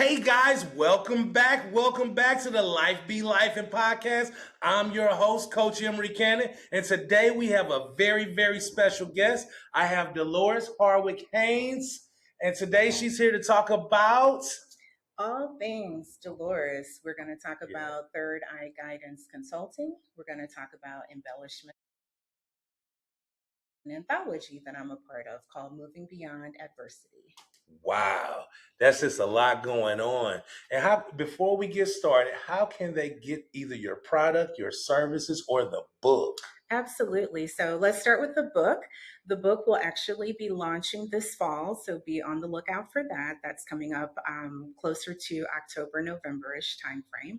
Hey guys, welcome back. Welcome back to the Life Be Life and podcast. I'm your host, Coach Emery Cannon, and today we have a very special guest. I have Dolores Harwick Haynes, and today she's here to talk about all things Dolores. We're going to talk about Third Eye Guidance Consulting. We're going to talk about embellishment, an anthology that I'm a part of called Moving Beyond Adversity. Wow, that's just a lot going on. And how before we get started, how can they get either your product, your services, or the book? Absolutely. So let's start with the book. The book will actually be launching this fall, so be on the lookout for that. That's coming up closer to October, November-ish timeframe.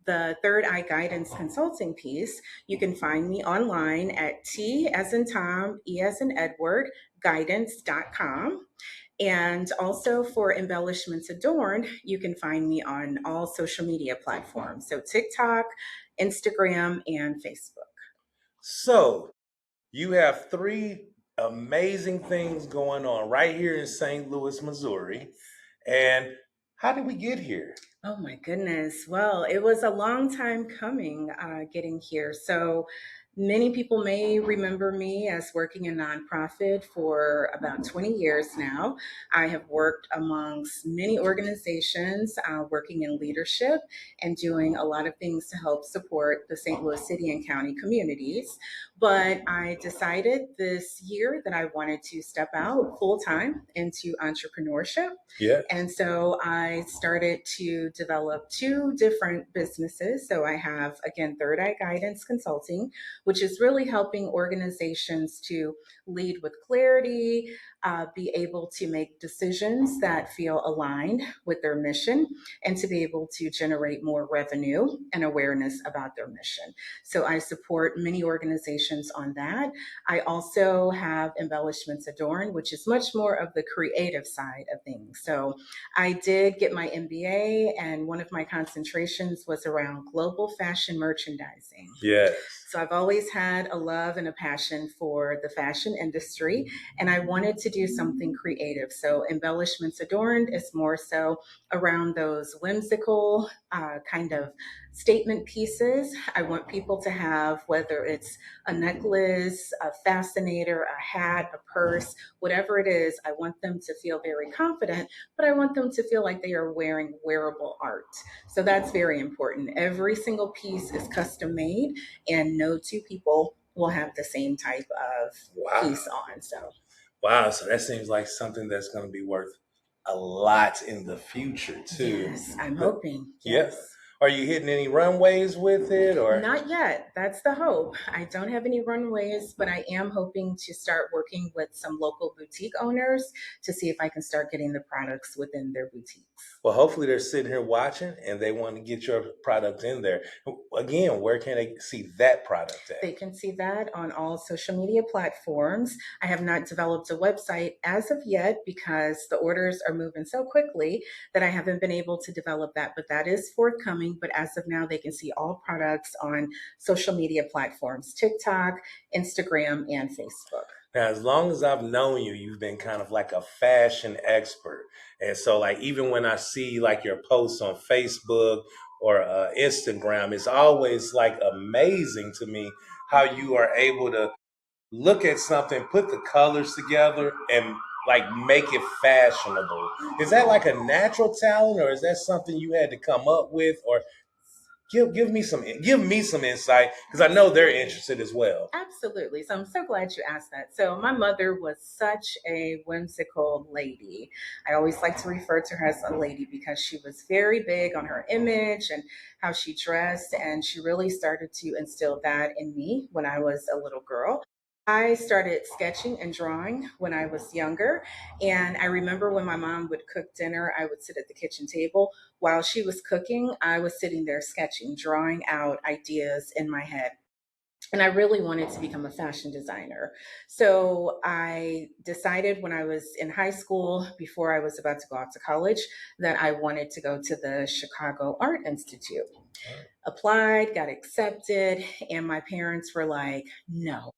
The Third Eye Guidance Consulting piece, you can find me online at T as in Tom, E as in Edward, guidance.com. And also for Embellishments Adorned, you can find me on all social media platforms. So TikTok, Instagram, and Facebook. So, you have three amazing things going on right here in St. Louis, Missouri. And how did we get here? Oh my goodness. Well, it was a long time coming getting here. So many people may remember me as working in nonprofit for about 20 years now. I have worked amongst many organizations, working in leadership and doing a lot of things to help support the St. Louis City and County communities. But I decided this year that I wanted to step out full time into entrepreneurship. Yeah. And so I started to develop two different businesses. So I have, again, Third Eye Guidance Consulting, which is really helping organizations to lead with clarity, be able to make decisions that feel aligned with their mission, and to be able to generate more revenue and awareness about their mission. So I support many organizations on that. I also have Embellishments Adorned, which is much more of the creative side of things. So I did get my MBA, and one of my concentrations was around global fashion merchandising. Yes. So I've always had a love and a passion for the fashion industry, and I wanted to do something creative. So Embellishments Adorned is more so around those whimsical kind of statement pieces. I want people to have, whether it's a necklace, a fascinator, a hat, a purse, whatever it is, I want them to feel very confident, but I want them to feel like they are wearing wearable art. So that's very important. Every single piece is custom made, and no two people will have the same type of piece on. So wow, so that seems like something that's going to be worth a lot in the future too. yes, I'm hoping. Yes. Yes. Are you hitting any runways with it or? Not yet. That's the hope. I don't have any runways, but I am hoping to start working with some local boutique owners to see if I can start getting the products within their boutiques. Well, hopefully they're sitting here watching and they want to get your product in there. Again, where can they see that product at? They can see that on all social media platforms. I have not developed a website as of yet because the orders are moving so quickly that I haven't been able to develop that, but that is forthcoming. But as of now, they can see all products on social media platforms, TikTok, Instagram, and Facebook. Now, as long as I've known you, you've been kind of like a fashion expert. And so, like, even when I see like your posts on Facebook or Instagram, it's always like amazing to me how you are able to look at something, put the colors together, and like make it fashionable. Is that like a natural talent, or is that something you had to come up with, or give me some insight because I know they're interested as well. Absolutely. So I'm so glad you asked that. So my mother was such a whimsical lady. I always like to refer to her as a lady because she was very big on her image and how she dressed, and she really started to instill that in me when I was a little girl. I started sketching and drawing when I was younger. And I remember when my mom would cook dinner, I would sit at the kitchen table. While she was cooking, I was sitting there sketching, drawing out ideas in my head. And I really wanted to become a fashion designer. So I decided when I was in high school, before I was about to go off to college, that I wanted to go to the Chicago Art Institute. Applied, got accepted, and my parents were like, no.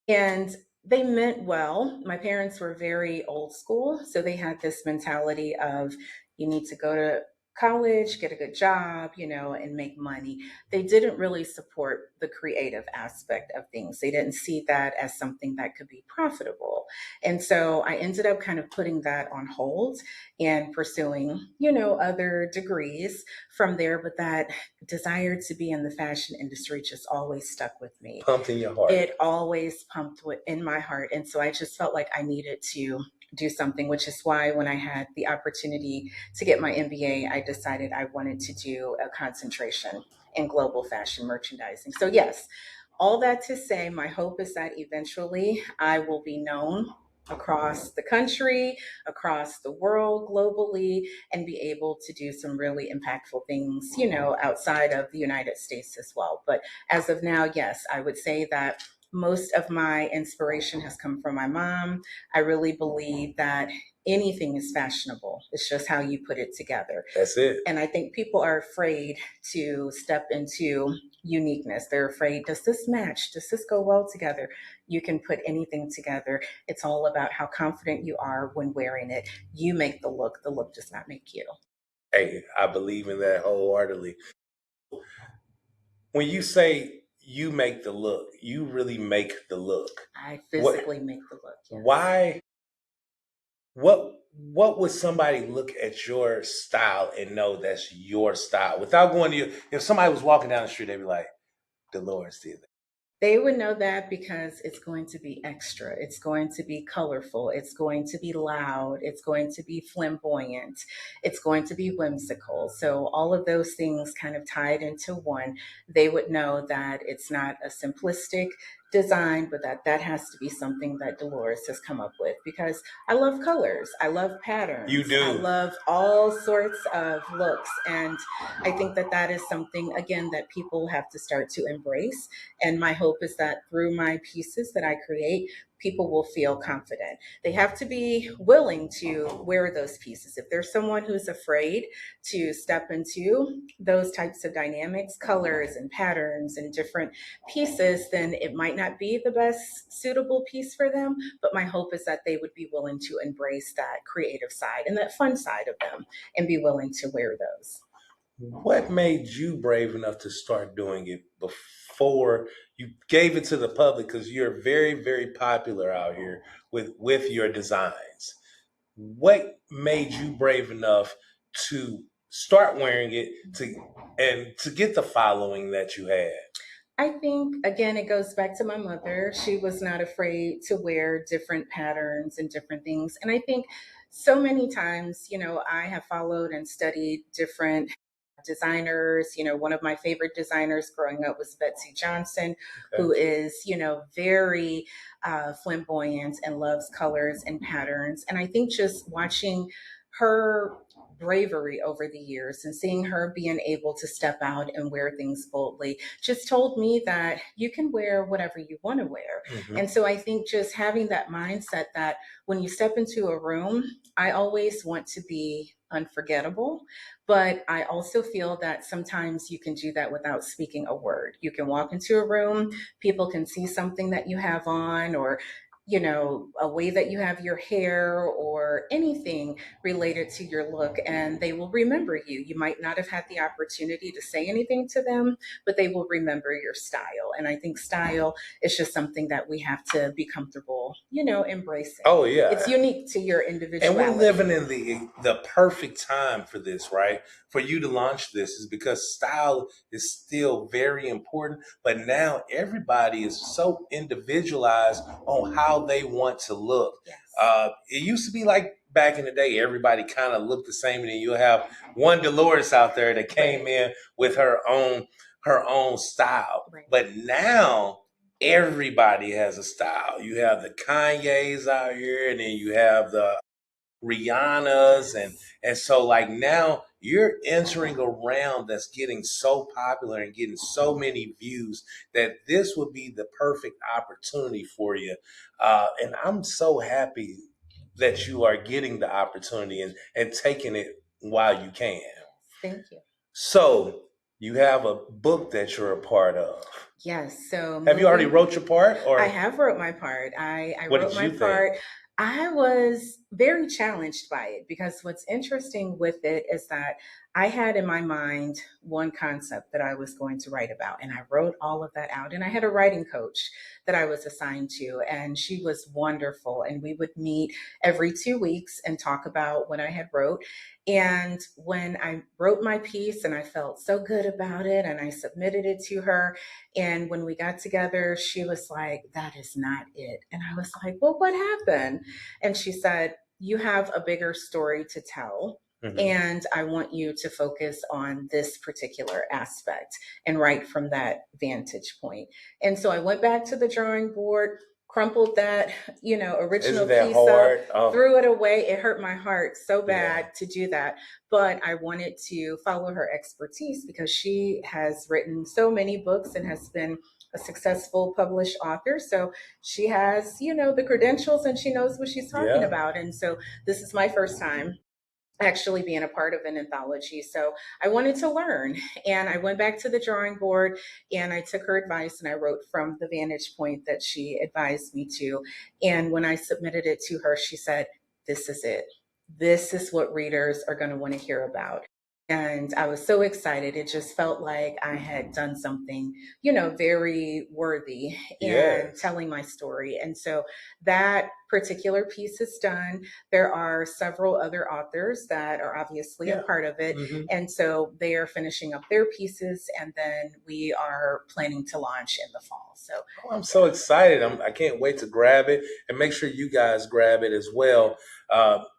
And they meant well. My parents were very old school, so they had this mentality of You need to go to college, get a good job, and make money. They didn't really support the creative aspect of things. They didn't see that as something that could be profitable. And so I ended up kind of putting that on hold and pursuing, other degrees from there. But that desire to be in the fashion industry just always stuck with me. Pumped in your heart. It always pumped in my heart. And so I just felt like I needed to do something, which is why when I had the opportunity to get my MBA, I decided I wanted to do a concentration in global fashion merchandising. So, yes, all that to say, my hope is that eventually I will be known across the country, across the world, globally, and be able to do some really impactful things, outside of the United States as well. But as of now, yes, I would say that most of my inspiration has come from my mom. I really believe that anything is fashionable. It's just how you put it together. That's it. And I think people are afraid to step into uniqueness. They're afraid, does this match? Does this go well together? You can put anything together. It's all about how confident you are when wearing it. You make the look does not make you. Hey, I believe in that wholeheartedly. When you say you make the look, you really make the look. I physically make the look. Yes. Why? What would somebody look at your style and know that's your style without going to you? If somebody was walking down the street, they'd be like, Dolores did that. They would know that because it's going to be extra. It's going to be colorful. It's going to be loud. It's going to be flamboyant. It's going to be whimsical. So all of those things kind of tied into one, they would know that it's not a simplistic design, but that has to be something that Dolores has come up with, because I love colors. I love patterns. You do. I love all sorts of looks. And I think that is something, again, that people have to start to embrace. And my hope is that through my pieces that I create, people will feel confident. They have to be willing to wear those pieces. If there's someone who's afraid to step into those types of dynamics, colors and patterns and different pieces, then it might not be the best suitable piece for them. But my hope is that they would be willing to embrace that creative side and that fun side of them and be willing to wear those. What made you brave enough to start doing it before you gave it to the public? Because you're very, very popular out here with your designs. What made you brave enough to start wearing it to get the following that you had? I think, again, it goes back to my mother. She was not afraid to wear different patterns and different things. And I think so many times, I have followed and studied different designers. One of my favorite designers growing up was Betsy Johnson, who is, very flamboyant and loves colors and patterns. And I think just watching her bravery over the years and seeing her being able to step out and wear things boldly just told me that you can wear whatever you want to wear. Mm-hmm. And so I think just having that mindset that when you step into a room, I always want to be unforgettable, but I also feel that sometimes you can do that without speaking a word. You can walk into a room, people can see something that you have on, or a way that you have your hair or anything related to your look, and they will remember you. You might not have had the opportunity to say anything to them, but they will remember your style. And I think style is just something that we have to be comfortable, embracing. Oh, yeah. It's unique to your individuality. And we're living in the perfect time for this, right? For you to launch this is because style is still very important, but now everybody is so individualized on how they want to look. Yes. It used to be like back in the day, everybody kind of looked the same, and then you'll have one Dolores out there that came in with her own style. Right. But now everybody has a style. You have the Kanye's out here, and then you have the Rihanna's, and so like now you're entering a realm that's getting so popular and getting so many views that this would be the perfect opportunity for you. And I'm so happy that you are getting the opportunity and taking it while you can. Thank you. So you have a book that you're a part of. Yes. So have you already wrote your part? Or I have wrote my part. I what wrote did my you part. think? I was very challenged by it because what's interesting with it is that I had in my mind one concept that I was going to write about, and I wrote all of that out. And I had a writing coach that I was assigned to, and she was wonderful. And we would meet every 2 weeks and talk about what I had wrote. And when I wrote my piece and I felt so good about it, and I submitted it to her, and when we got together, she was like, "That is not it." And I was like, "Well, what happened?" And she said, "You have a bigger story to tell. And I want you to focus on this particular aspect and write from that vantage point." And so I went back to the drawing board, crumpled that, original Isn't that piece up, hard? Oh, threw it away. It hurt my heart so yeah. bad to do that. But I wanted to follow her expertise because she has written so many books and has been a successful published author. So she has, the credentials and she knows what she's talking Yeah. about. And so this is my first time actually being a part of an anthology. So I wanted to learn, and I went back to the drawing board and I took her advice and I wrote from the vantage point that she advised me to. And when I submitted it to her, she said, "This is it. This is what readers are going to want to hear about." And I was so excited. It just felt like I had done something, very worthy and Yes. telling my story. And so that particular piece is done. There are several other authors that are obviously a Yeah. part of it. And so they are finishing up their pieces, and then we are planning to launch in the fall. So Oh, I'm so excited. I can't wait to grab it, and make sure you guys grab it as well.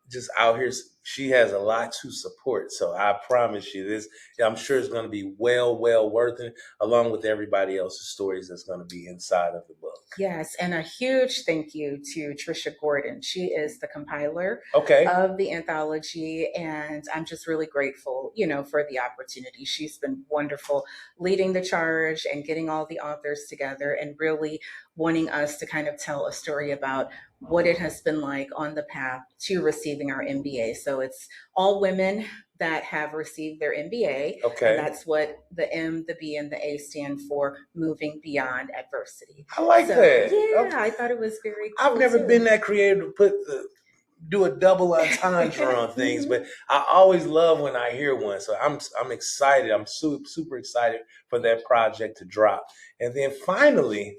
Just out here, she has a lot to support. So I promise you this, I'm sure it's going to be well worth it, along with everybody else's stories that's going to be inside of the book. yes, and a huge thank you to Trisha Gordon. She is the compiler Okay. of the anthology, and I'm just really grateful, for the opportunity. She's been wonderful leading the charge and getting all the authors together and really wanting us to kind of tell a story about what it has been like on the path to receiving our MBA. So it's all women that have received their MBA. Okay. And that's what the M, the B, and the A stand for: moving beyond adversity. I like that. Yeah, Okay. I thought it was very cool. I've never been that creative to do a double entendre on things, but I always love when I hear one. So I'm excited. I'm super excited for that project to drop. And then finally,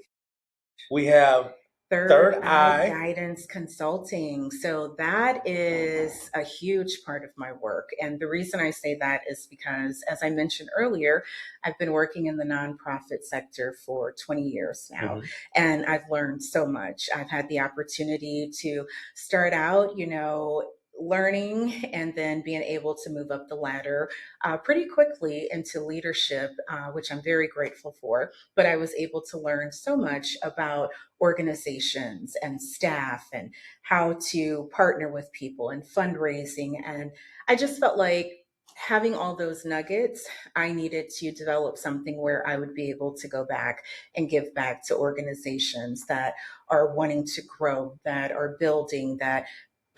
we have Third Eye Guidance Consulting. So that is a huge part of my work. And the reason I say that is because, as I mentioned earlier, I've been working in the nonprofit sector for 20 years now. And I've learned so much. I've had the opportunity to start out, learning and then being able to move up the ladder pretty quickly into leadership, which I'm very grateful for. But I was able to learn so much about organizations and staff and how to partner with people and fundraising. And I just felt like having all those nuggets, I needed to develop something where I would be able to go back and give back to organizations that are wanting to grow, that are building, that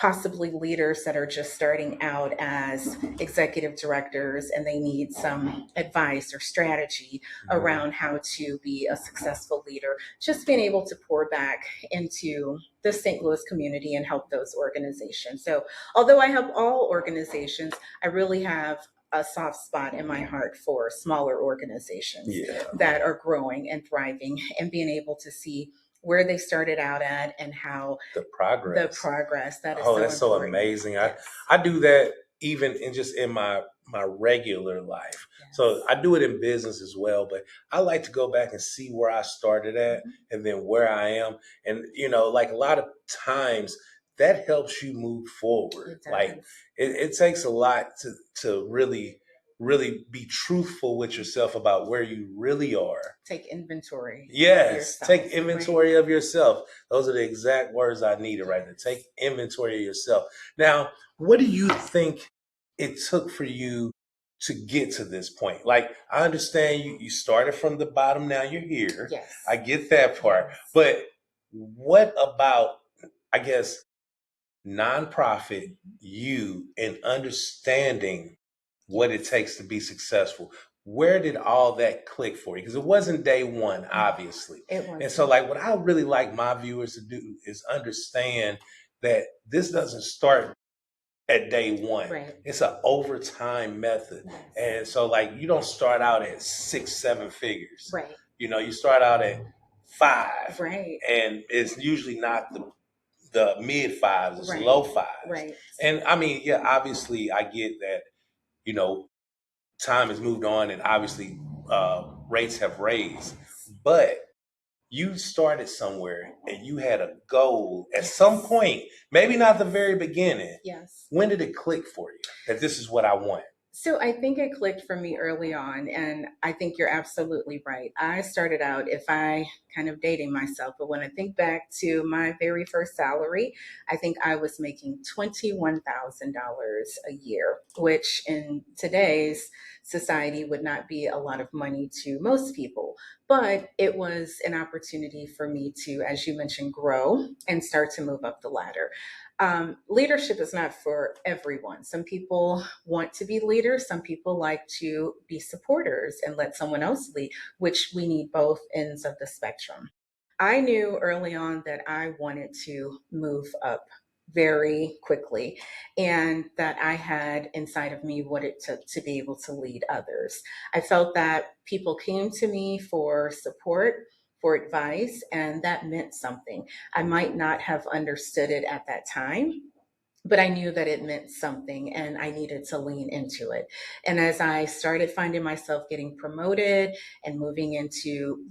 possibly leaders that are just starting out as executive directors and they need some advice or strategy around how to be a successful leader. Just being able to pour back into the St. Louis community and help those organizations. So although I help all organizations, I really have a soft spot in my heart for smaller organizations that are growing and thriving, and being able to see where they started out at and how the progress that is that's so amazing. Yes. I do that even in my regular life. Yes. So I do it in business as well, but I like to go back and see where I started at and then where I am. And like a lot of times that helps you move forward. Like it takes a lot to really be truthful with yourself about where you really are. Take inventory. Yes, take inventory of yourself. Those are the exact words I needed right there. Take inventory of yourself. Now, what do you think it took for you to get to this point? Like, I understand you started from the bottom, now you're here. Yes. I get that part. Yes. But what about, I guess, nonprofit you and understanding what it takes to be successful? Where did all that click for you? Because it wasn't day one, obviously. It was. And so, like, what I really like my viewers to do is understand that this doesn't start at day one. Right. It's an overtime method. Yes. And so like you don't start out at 6, 7 figures. Right. You start out at five. Right. And it's usually not the mid fives, it's Right. low fives. Right. And I mean, yeah, obviously I get that, you know, time has moved on and obviously rates have raised. But you started somewhere and you had a goal at some point, maybe not the very beginning. Yes. When did it click for you that this is what I want? So I think it clicked for me early on, and I think you're absolutely right. I started out, if I kind of dating myself, but when I think back to my very first salary, I think I was making $21,000 a year, which in today's society would not be a lot of money to most people. But it was an opportunity for me to, as you mentioned, grow and start to move up the ladder. Leadership is not for everyone. Some people want to be leaders. Some people like to be supporters and let someone else lead, which we need both ends of the spectrum. I knew early on that I wanted to move up very quickly and that I had inside of me what it took to be able to lead others. I felt that people came to me for support, for advice, and that meant something. I might not have understood it at that time, but I knew that it meant something and I needed to lean into it. And as I started finding myself getting promoted and moving into,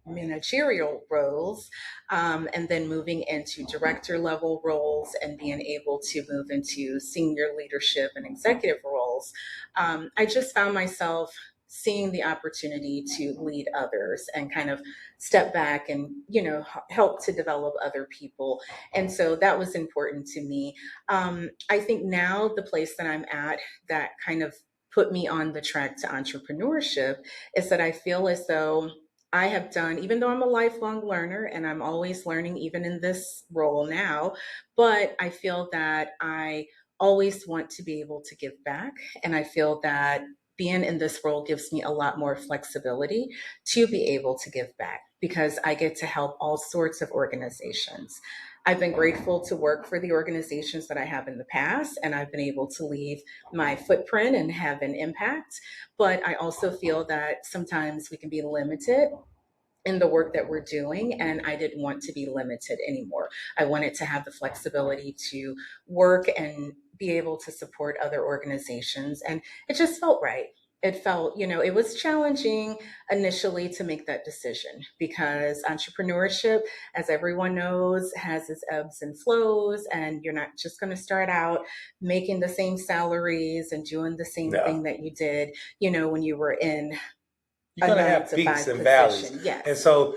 managerial roles, and then moving into director level roles and being able to move into senior leadership and executive roles, I just found myself seeing the opportunity to lead others and kind of step back and help to develop other people. And so that was important to me. I think now the place that I'm at that kind of put me on the track to entrepreneurship is that I feel as though I have done, even though I'm a lifelong learner and I'm always learning, even in this role now, but I feel that I always want to be able to give back. And I feel that being in this role gives me a lot more flexibility to be able to give back because I get to help all sorts of organizations. I've been grateful to work for the organizations that I have in the past, and I've been able to leave my footprint and have an impact. But I also feel that sometimes we can be limited in the work that we're doing, and I didn't want to be limited anymore. I wanted to have the flexibility to work and be able to support other organizations, and it just felt right. It felt, it was challenging initially to make that decision because entrepreneurship, as everyone knows, has its ebbs and flows, and you're not just going to start out making the same salaries and doing the same Yeah. thing that you did, when you were in You're a going to nine have to peaks five and valleys. position. Yes. And so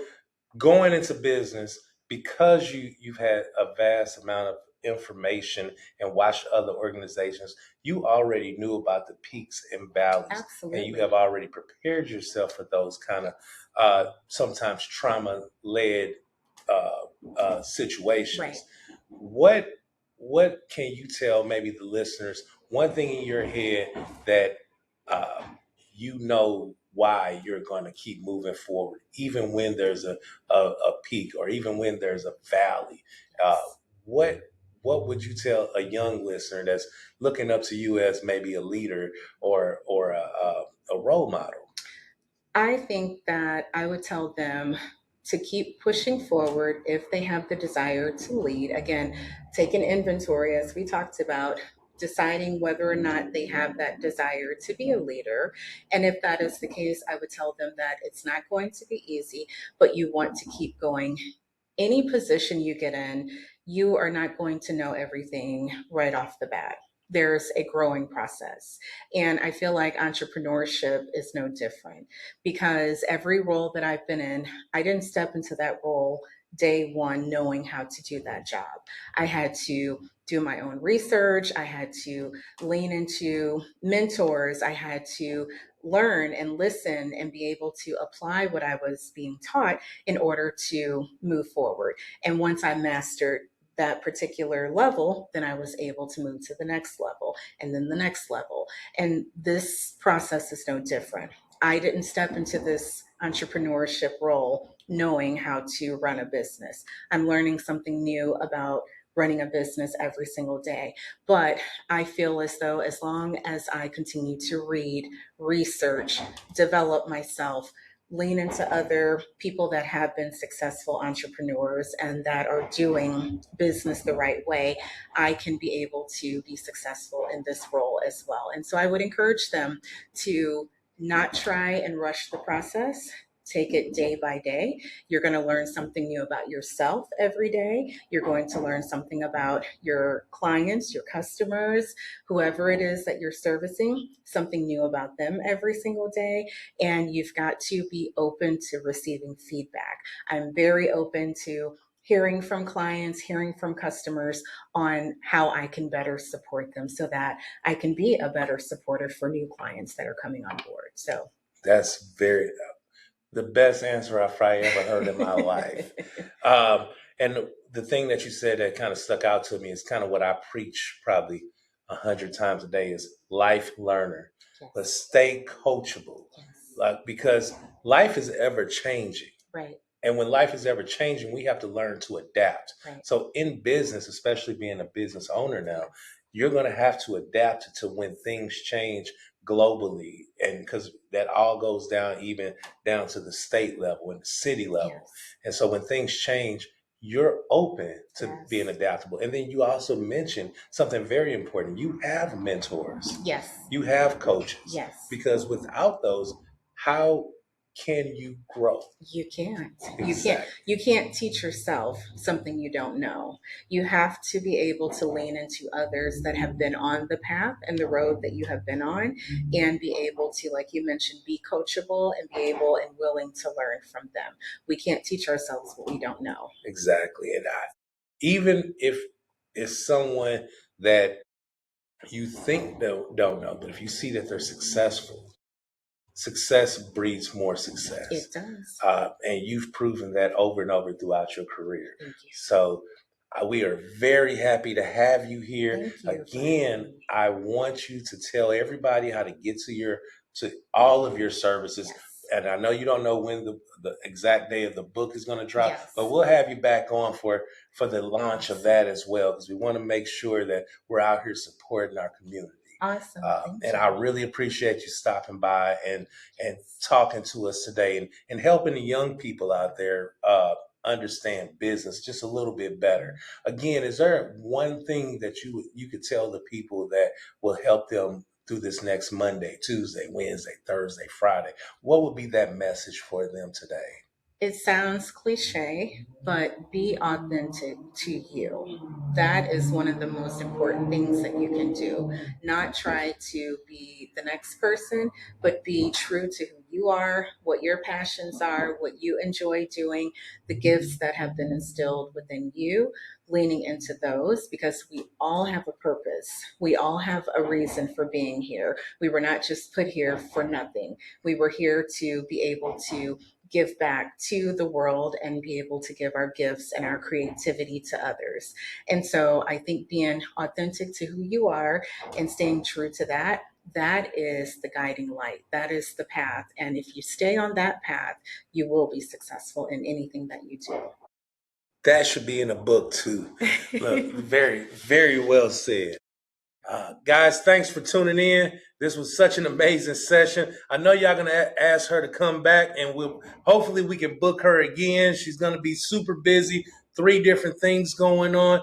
going into business, because you've had a vast amount of information and watched other organizations, you already knew about the peaks and valleys. Absolutely. And you have already prepared yourself for those kind of sometimes trauma-led situations. Right. What can you tell maybe the listeners, one thing in your head that uh, why you're going to keep moving forward, even when there's a peak or even when there's a valley. Uh, what what would you tell a young listener that's looking up to you as maybe a leader or a role model? I think that I would tell them to keep pushing forward if they have the desire to lead. Again, take an inventory, as we talked about, deciding whether or not they have that desire to be a leader. And if that is the case, I would tell them that it's not going to be easy, but you want to keep going. Any position you get in, you are not going to know everything right off the bat. There's a growing process. And I feel like entrepreneurship is no different because every role that I've been in, I didn't step into that role day one knowing how to do that job. I had to do my own research. I had to lean into mentors. I had to learn and listen and be able to apply what I was being taught in order to move forward. And once I mastered that particular level, then I was able to move to the next level and then the next level. And this process is no different. I didn't step into this entrepreneurship role knowing how to run a business. I'm learning something new about running a business every single day. But I feel as though as long as I continue to read, research, develop myself, lean into other people that have been successful entrepreneurs and that are doing business the right way, I can be able to be successful in this role as well. And so I would encourage them to not try and rush the process. Take it day by day. You're going to learn something new about yourself every day. You're going to learn something about your clients, your customers, whoever it is that you're servicing, something new about them every single day. And you've got to be open to receiving feedback. I'm very open to hearing from clients, hearing from customers on how I can better support them so that I can be a better supporter for new clients that are coming on board. So That's the best answer I've probably ever heard in my life. And the thing that you said that kind of stuck out to me is kind of what I preach probably 100 times a day is life learner, yes. but stay coachable, Yes. like because life is ever changing. Right. And when life is ever changing, we have to learn to adapt. Right. So in business, especially being a business owner now, you're going to have to adapt to when things change globally. And because that all goes down, even down to the state level and the city level. Yes. And so when things change, you're open to Yes. being adaptable. And then you also mentioned something very important. You have mentors. Yes. You have coaches. Yes. Because without those, how can you grow? You can't. Exactly. You can't teach yourself something you don't know. You have to be able to lean into others that have been on the path and the road that you have been on and be able to, like you mentioned, be coachable and be able and willing to learn from them. We can't teach ourselves what we don't know. Exactly. And even if it's someone that you think don't know, but if you see that they're successful, success breeds more success. It does. And you've proven that over and over throughout your career. Thank you. So we are very happy to have you here. Thank you. Again, I want you to tell everybody how to get to all of your services. Yes. And I know you don't know when the exact day of the book is going to drop, Yes. but we'll have you back on for the launch of that as well, because we want to make sure that we're out here supporting our community. Awesome. And I really appreciate you stopping by and talking to us today and helping the young people out there understand business just a little bit better. Again, is there one thing that you could tell the people that will help them through this next Monday, Tuesday, Wednesday, Thursday, Friday? What would be that message for them today? It sounds cliche, but be authentic to you. That is one of the most important things that you can do. Not try to be the next person, but be true to who you are, what your passions are, what you enjoy doing, the gifts that have been instilled within you, leaning into those because we all have a purpose. We all have a reason for being here. We were not just put here for nothing. We were here to be able to give back to the world and be able to give our gifts and our creativity to others. And so I think being authentic to who you are and staying true to that, that is the guiding light. That is the path. And if you stay on that path, you will be successful in anything that you do. That should be in a book too. Look, very, very well said. Guys, thanks for tuning in. This was such an amazing session. I know y'all gonna ask her to come back, and hopefully we can book her again. She's gonna be super busy, 3 different things going on,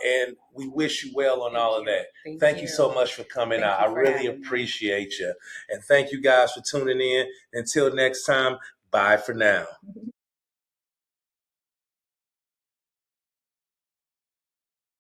and we wish you well on all of that. Thank you so much for coming out. I really appreciate you, and thank you guys for tuning in. Until next time, bye for now.